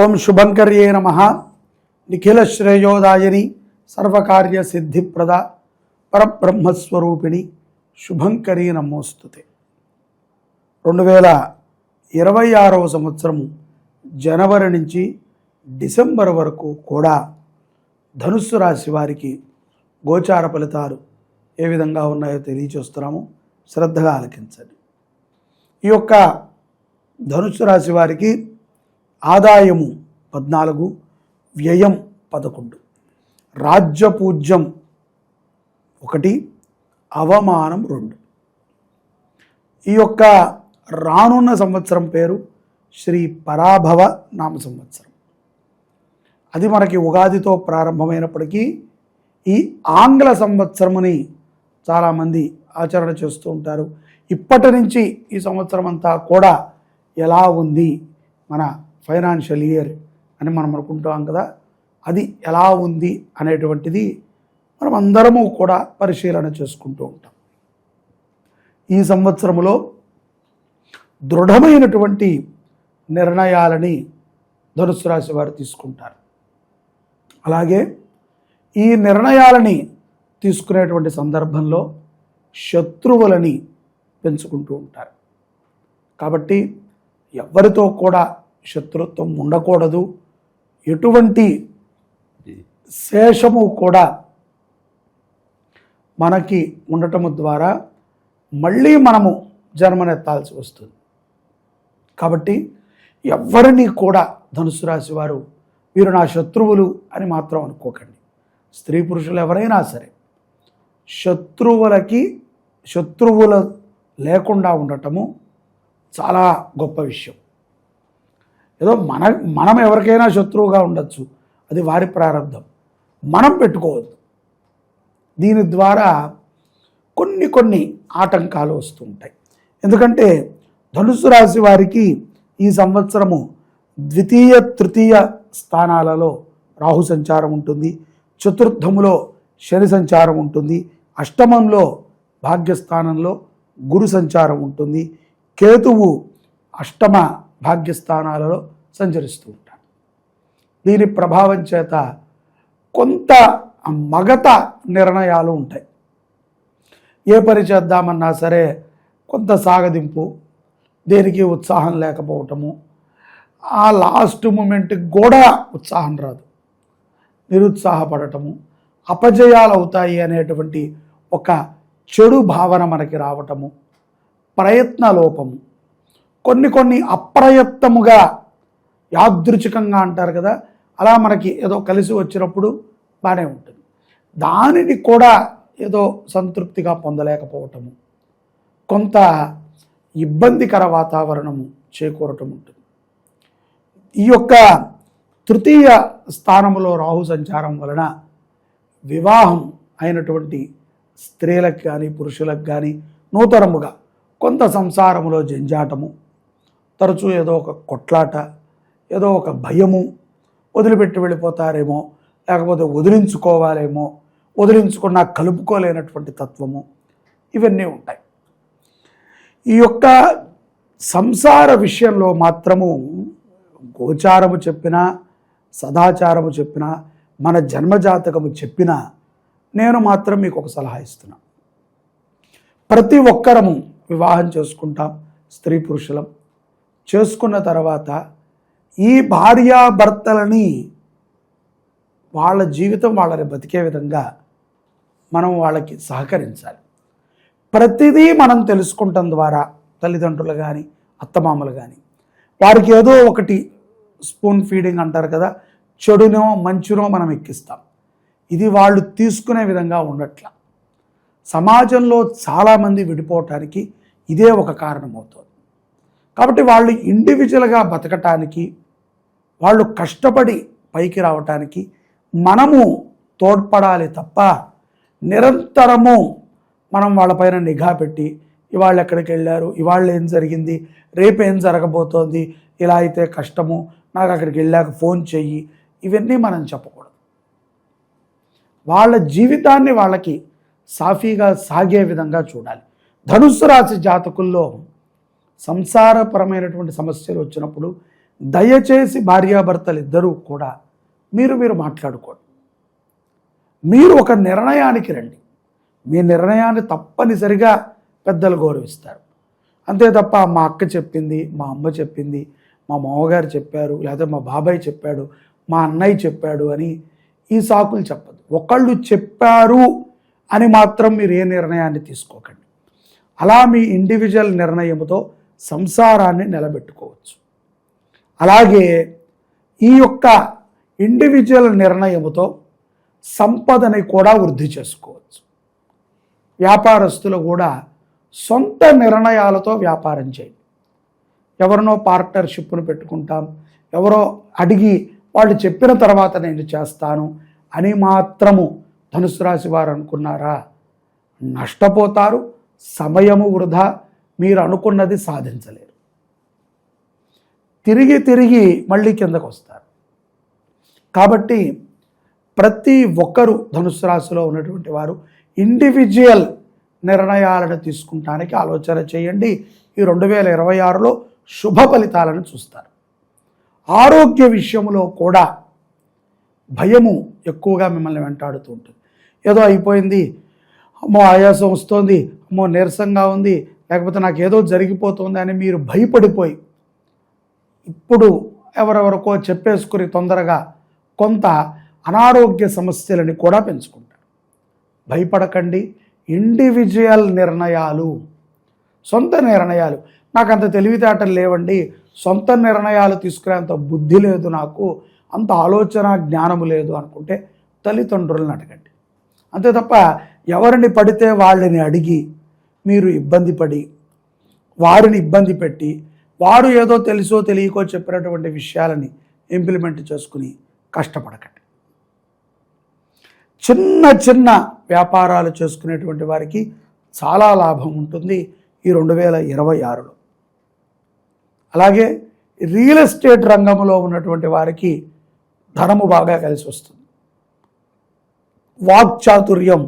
ఓం శుభంకర్యే నమః. నిఖిల శ్రేయోదాయని సర్వకార్య సిద్ధిప్రద పరబ్రహ్మస్వరూపిణి శుభంకరీ నమోస్తుతే. 2026వ సంవత్సరము జనవరి నుంచి డిసెంబర్ వరకు కూడా ధనుస్సు రాశి వారికి గోచార ఫలితాలు ఏ విధంగా ఉన్నాయో తెలియచేస్తున్నాము. శ్రద్ధగా ఆలకించండి. ఈ యొక్క ధనుస్సు రాశి వారికి ఆదాయము 14, వ్యయం 11, రాజ్యపూజ్యం 1, అవమానం 2. ఈ యొక్క రానున్న సంవత్సరం పేరు శ్రీ పరాభవ నామ సంవత్సరం. అది మనకి ఉగాదితో ప్రారంభమైనప్పటికీ ఈ ఆంగ్ల సంవత్సరముని చాలామంది ఆచరణ చేస్తూ ఉంటారు. ఇప్పటి నుంచి ఈ సంవత్సరం అంతా కూడా ఎలా ఉంది మన ఫైనాన్షియల్ ఇయర్ అని మనం అనుకుంటాం కదా, అది ఎలా ఉంది అనేటువంటిది మనం అందరము కూడా పరిశీలన చేసుకుంటూ ఉంటాం. ఈ సంవత్సరంలో దృఢమైనటువంటి నిర్ణయాలని ధనుస్సు రాశి వారు తీసుకుంటారు. అలాగే ఈ నిర్ణయాలని తీసుకునేటువంటి సందర్భంలో శత్రువులని పెంచుకుంటూ ఉంటారు. కాబట్టి ఎవరితో కూడా శత్రుత్వం ఉండకూడదు. ఎటువంటి శేషము కూడా మనకి ఉండటము ద్వారా మళ్ళీ మనము జన్మనెత్తాల్సి వస్తుంది. కాబట్టి ఎవరిని కూడా ధనుసు రాశి వారు వీరు నా శత్రువులు అని మాత్రం అనుకోకండి. స్త్రీ పురుషులు ఎవరైనా సరే శత్రువుల లేకుండా ఉండటము చాలా గొప్ప విషయం. ఏదో మనం ఎవరికైనా శత్రువుగా ఉండొచ్చు, అది వారి ప్రారంభం, మనం పెట్టుకోవద్దు. దీని ద్వారా కొన్ని ఆటంకాలు వస్తుంటాయి. ఎందుకంటే ధనుస్సు రాశి వారికి ఈ సంవత్సరము ద్వితీయ తృతీయ స్థానాలలో రాహు సంచారం ఉంటుంది, చతుర్థములో శని సంచారం ఉంటుంది, అష్టమంలో భాగ్యస్థానంలో గురు సంచారం ఉంటుంది, కేతువు అష్టమ భాగ్యస్థానాలలో సంచరిస్తూ ఉంటాడు. దీని ప్రభావం చేత కొంత మగత నిర్ణయాలు ఉంటాయి. ఏ పని చేద్దామన్నా సరే కొంత సాగదింపు, దేనికి ఉత్సాహం లేకపోవటము, ఆ లాస్ట్ మూమెంట్కి కూడా ఉత్సాహం రాదు, నిరుత్సాహపడటము, అపజయాలు అవుతాయి అనేటువంటి ఒక చెడు భావన మనకి రావటము, ప్రయత్న లోపము, కొన్ని అప్రయత్నముగా యాదృచ్ఛికంగా అంటారు కదా, అలా మనకి ఏదో కలిసి వచ్చినప్పుడు బాగానే ఉంటుంది, దానిని కూడా ఏదో సంతృప్తిగా పొందలేకపోవటము, కొంత ఇబ్బందికర వాతావరణము చేకూరటం ఉంటుంది. ఈ యొక్క తృతీయ స్థానములో రాహు సంచారం వలన వివాహం అయినటువంటి స్త్రీలకు కానీ పురుషులకు కానీ నూతనముగా కొంత సంసారములో జంజాటము, తరచూ ఏదో ఒక కొట్లాట, ఏదో ఒక భయము, వదిలిపెట్టి వెళ్ళిపోతారేమో, లేకపోతే వదిలించుకోవాలేమో, వదిలించుకున్నా కలుపుకోలేనటువంటి తత్వము, ఇవన్నీ ఉంటాయి. ఈ యొక్క సంసార విషయంలో మాత్రము గోచారము చెప్పినా, సదాచారము చెప్పినా, మన జన్మజాతకము చెప్పినా నేను మాత్రం మీకు ఒక సలహా ఇస్తున్నా. ప్రతి ఒక్కరము వివాహం చేసుకుంటాం, స్త్రీ పురుషులం. చేసుకున్న తర్వాత ఈ భార్యాభర్తలని వాళ్ళ జీవితం వాళ్ళని బతికే విధంగా మనం వాళ్ళకి సహకరించాలి. ప్రతిదీ మనం తెలుసుకుంటాం ద్వారా తల్లిదండ్రులు కానీ అత్తమామలు కానీ వారికి ఏదో ఒకటి స్పూన్ ఫీడింగ్ అంటారు కదా, చెడునో మంచునో మనం ఎక్కిస్తాం. ఇది వాళ్ళు తీసుకునే విధంగా ఉండట్లా. సమాజంలో చాలామంది విడిపోవటానికి ఇదే ఒక కారణమవుతుంది. కాబట్టి వాళ్ళు ఇండివిజువల్గా బతకటానికి, వాళ్ళు కష్టపడి పైకి రావటానికి మనము తోడ్పడాలి తప్ప నిరంతరము మనం వాళ్ళపైన నిఘా పెట్టి ఇవాళ ఎక్కడికి వెళ్ళారు, ఇవాళ ఏం జరిగింది, రేపు ఏం జరగబోతోంది, ఇలా అయితే కష్టము, నాకు అక్కడికి వెళ్ళాక ఫోన్ చెయ్యి, ఇవన్నీ మనం చెప్పకూడదు. వాళ్ళ జీవితాన్ని వాళ్ళకి సాఫీగా సాగే విధంగా చూడాలి. ధనుస్సు రాశి జాతకుల్లో సంసారపరమైనటువంటి సమస్యలు వచ్చినప్పుడు దయచేసి భార్యాభర్తలు ఇద్దరూ కూడా మీరు మాట్లాడుకోండి. మీరు ఒక నిర్ణయానికి రండి. మీ నిర్ణయాన్ని తప్పనిసరిగా పెద్దలు గౌరవిస్తారు. అంతే తప్ప మా అక్క చెప్పింది, మా అమ్మ చెప్పింది, మా మామగారు చెప్పారు, లేదా మా బాబాయ్ చెప్పాడు, మా అన్నయ్య చెప్పాడు అని ఈ సాకులు చెప్పదు. ఒకళ్ళు చెప్పారు అని మాత్రం మీరు ఏ నిర్ణయాన్ని తీసుకోకండి. అలా మీ ఇండివిజువల్ నిర్ణయంతో సంసారాన్ని నిలబెట్టుకోవచ్చు. అలాగే ఈ యొక్క ఇండివిజువల్ నిర్ణయంతో సంపదని కూడా వృద్ధి చేసుకోవచ్చు. వ్యాపారస్తులు కూడా సొంత నిర్ణయాలతో వ్యాపారం చేయండి. ఎవరినో పార్ట్నర్షిప్ను పెట్టుకుంటాం, ఎవరో అడిగి వాళ్ళు చెప్పిన తర్వాత నేను చేస్తాను అని మాత్రము ధనుసు రాశి వారు అనుకున్నారా, నష్టపోతారు. సమయము వృధా, మీరు అనుకున్నది సాధించలేరు. తిరిగి మళ్ళీ కిందకు వస్తారు. కాబట్టి ప్రతి ఒక్కరూ ధనుసు రాశిలో ఉన్నటువంటి వారు ఇండివిజువల్ నిర్ణయాలను తీసుకుంటానికి ఆలోచన చేయండి. ఈ 2026లో శుభ ఫలితాలను చూస్తారు. ఆరోగ్య విషయంలో కూడా భయము ఎక్కువగా మిమ్మల్ని వెంటాడుతూ ఉంటుంది. ఏదో అయిపోయింది, అమ్మో ఆయాసం వస్తుంది, అమ్మో నీరసంగా ఉంది, లేకపోతే నాకు ఏదో జరిగిపోతుంది అని మీరు భయపడిపోయి ఇప్పుడు ఎవరెవరికో చెప్పేసుకుని తొందరగా కొంత అనారోగ్య సమస్యలని కూడా పెంచుకుంటారు. భయపడకండి. ఇండివిజువల్ నిర్ణయాలు, సొంత నిర్ణయాలు. నాకు అంత తెలివితేటలు లేవండి, సొంత నిర్ణయాలు తీసుకునేంత బుద్ధి లేదు, నాకు అంత ఆలోచన జ్ఞానము లేదు అనుకుంటే తల్లిదండ్రులను అడగండి. అంతే తప్ప ఎవరిని పడితే వాళ్ళని అడిగి మీరు ఇబ్బంది పడి వారిని ఇబ్బంది పెట్టి వారు ఏదో తెలుసో తెలియకో చెప్పినటువంటి విషయాలని ఇంప్లిమెంట్ చేసుకుని కష్టపడకండి. చిన్న వ్యాపారాలు చేసుకునేటువంటి వారికి చాలా లాభం ఉంటుంది ఈ 2026లో. అలాగే రియల్ ఎస్టేట్ రంగంలో ఉన్నటువంటి వారికి ధనము బాగా కలిసి వస్తుంది. వాక్చాతుర్యం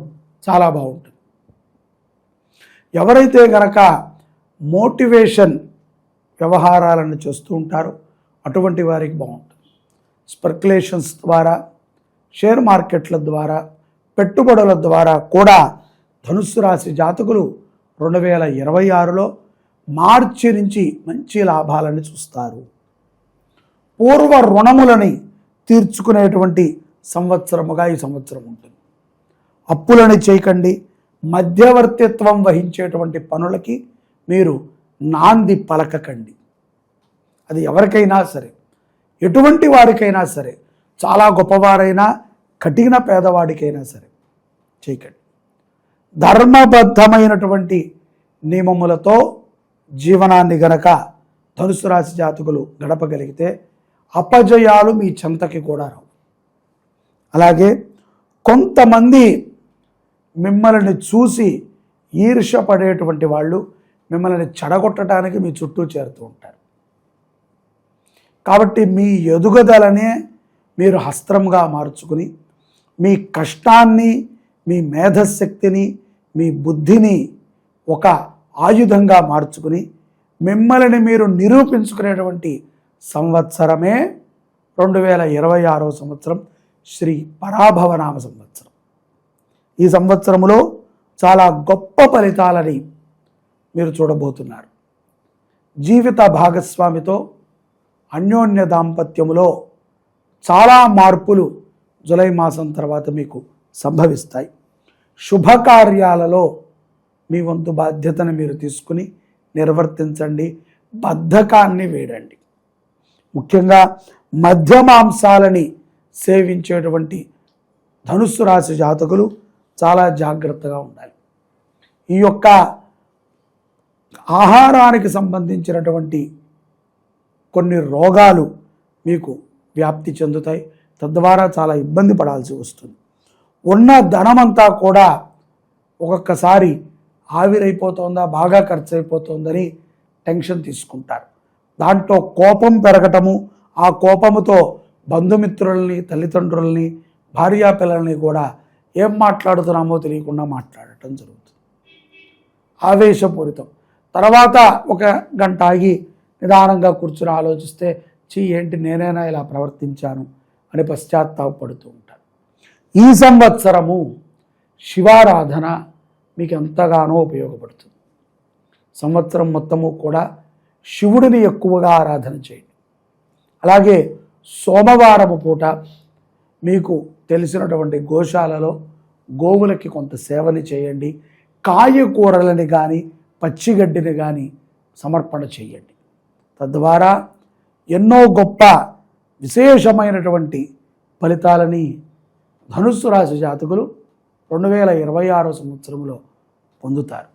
చాలా బాగుంటుంది. ఎవరైతే గనక మోటివేషన్ వ్యవహారాలను చేస్తూ ఉంటారో అటువంటి వారికి బాగుంటుంది. స్పెక్యులేషన్స్ ద్వారా, షేర్ మార్కెట్ల ద్వారా, పెట్టుబడుల ద్వారా కూడా ధనుస్సు రాశి జాతకులు 2026లో మార్చి నుంచి మంచి లాభాలను చూస్తారు. పూర్వ రుణములని తీర్చుకునేటువంటి సంవత్సరముగా ఈ సంవత్సరం ఉంటుంది. అప్పులని చేయకండి. మధ్యవర్తిత్వం వహించేటువంటి పనులకి మీరు నాంది పలకకండి. అది ఎవరికైనా సరే, ఎటువంటి వారికైనా సరే, చాలా గొప్పవారైనా కఠిన పేదవాడికైనా సరే చేయకండి. ధర్మబద్ధమైనటువంటి నియమములతో జీవనాన్ని గనక ధనుసు రాశి జాతకులు గడపగలిగితే అపజయాలు మీ చెంతకి కూడా రావు. అలాగే కొంతమంది మిమ్మల్ని చూసి ఈర్ష్యపడేటువంటి వాళ్ళు మిమ్మల్ని చెడగొట్టడానికి మీ చుట్టూ చేరుతూ ఉంటారు. కాబట్టి మీ ఎదుగుదలనే మీరు హస్త్రంగా మార్చుకుని మీ కష్టాన్ని, మీ మేధశక్తిని, మీ బుద్ధిని ఒక ఆయుధంగా మార్చుకుని మిమ్మల్ని మీరు నిరూపించుకునేటువంటి సంవత్సరమే 2026వ సంవత్సరం, శ్రీ పరాభవనామ సంవత్సరం. ఈ సంవత్సరంలో చాలా గొప్ప ఫలితాలని మీరు చూడబోతున్నారు. జీవిత భాగస్వామితో అన్యోన్య దాంపత్యములో చాలా మార్పులు జూలై మాసం తర్వాత మీకు సంభవిస్తాయి. శుభకార్యాలలో మీ వంతు బాధ్యతను మీరు తీసుకుని నిర్వర్తించండి. బద్ధకాన్ని వేడండి. ముఖ్యంగా మధ్యమాంసాలని సేవించేటువంటి ధనుస్సు రాశి జాతకులు చాలా జాగ్రత్తగా ఉండాలి. ఈ యొక్క ఆహారానికి సంబంధించినటువంటి కొన్ని రోగాలు మీకు వ్యాప్తి చెందుతాయి. తద్వారా చాలా ఇబ్బంది పడాల్సి వస్తుంది. ఉన్న ధనమంతా కూడా ఒక్కొక్కసారి ఆవిరైపోతుందా, బాగా ఖర్చు అయిపోతుందని టెన్షన్ తీసుకుంటారు. దాంట్లో కోపం పెరగటము, ఆ కోపముతో బంధుమిత్రుల్ని, తల్లిదండ్రుల్ని, భార్యా పిల్లల్ని కూడా ఏం మాట్లాడుతున్నామో తెలియకుండా మాట్లాడటం జరుగుతుంది. ఆవేశపూరితం. తర్వాత ఒక గంట ఆగి నిదానంగా కూర్చుని ఆలోచిస్తే ఏంటి నేనైనా ఇలా ప్రవర్తించాను అని పశ్చాత్తాపడుతూ ఉంటారు. ఈ సంవత్సరము శివారాధన మీకు ఎంతగానో ఉపయోగపడుతుంది. సంవత్సరం మొత్తము కూడా శివుడిని ఎక్కువగా ఆరాధన చేయండి. అలాగే సోమవారము పూట మీకు తెలిసినటువంటి గోశాలలో గోవులకి కొంత సేవని చేయండి. కాయకూరలని కానీ పచ్చిగడ్డిని కానీ సమర్పణ చేయండి. తద్వారా ఎన్నో గొప్ప విశేషమైనటువంటి ఫలితాలని ధనుస్సు రాశి జాతకులు 2026 సంవత్సరంలో పొందుతారు.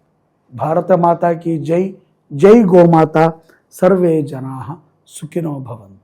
భారతమాతాకి జై. జై గోమాత. సర్వే జనాః సుఖినో భవంతు.